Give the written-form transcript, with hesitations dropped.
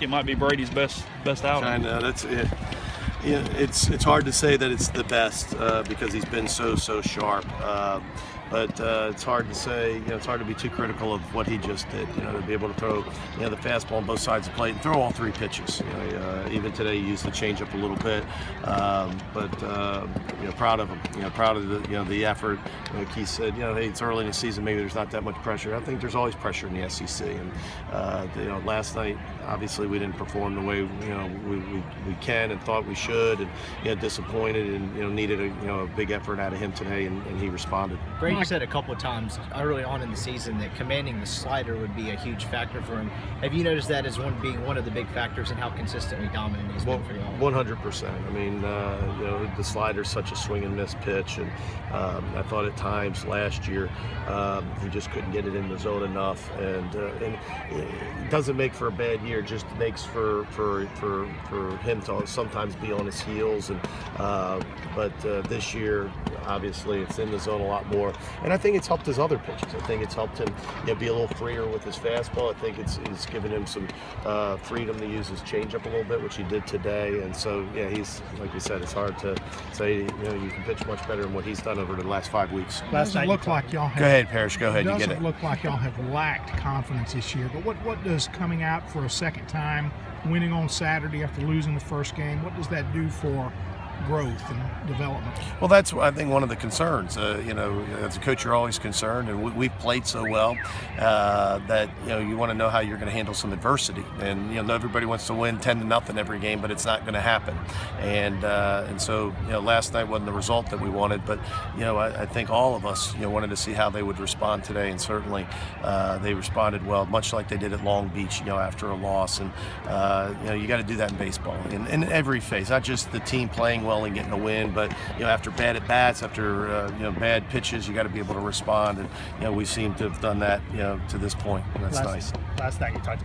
it might be Brady's best outing. I know that's it. Yeah, it's hard to say that it's the best because he's been so sharp. But it's hard to say, it's hard to be too critical of what he just did, to be able to throw, the fastball on both sides of the plate and throw all three pitches. Even today he used the changeup a little bit, but proud of him, proud of the effort. Like he said, hey, it's early in the season, maybe there's not that much pressure. I think there's always pressure in the SEC, and last night, obviously we didn't perform the way, we can and thought we should, and, disappointed and, needed a big effort out of him today, and he responded. Great. You said a couple of times early on in the season that commanding the slider would be a huge factor for him. Have you noticed that as being one of the big factors in how consistently dominant he's been for you all? 100%. I mean, the slider's such a swing and miss pitch, and I thought at times last year he just couldn't get it in the zone enough, and it doesn't make for a bad year. It just makes for him to sometimes be on his heels, and but this year obviously it's in the zone a lot more. And I think it's helped his other pitches. I think it's helped him be a little freer with his fastball. I think it's given him some freedom to use his changeup a little bit, which he did today. And so, yeah, he's, like you said, it's hard to say, you can pitch much better than what he's done over the last 5 weeks. Doesn't look like y'all have. Go ahead, Parrish. Go ahead. You get it. Doesn't look like y'all have lacked confidence this year. But what does coming out for a second time, winning on Saturday after losing the first game, what does that do for growth and development? Well, that's, I think, one of the concerns. As a coach, you're always concerned, and we've played so well that you want to know how you're going to handle some adversity. And everybody wants to win 10-0 every game, but it's not going to happen. And so last night wasn't the result that we wanted, but I think all of us wanted to see how they would respond today, and certainly they responded well, much like they did at Long Beach after a loss. And you got to do that in baseball in every phase, not just the team playing well and getting a win, but after bad at bats, after bad pitches, you got to be able to respond, and we seem to have done that to this point, and that's nice. Last night you talked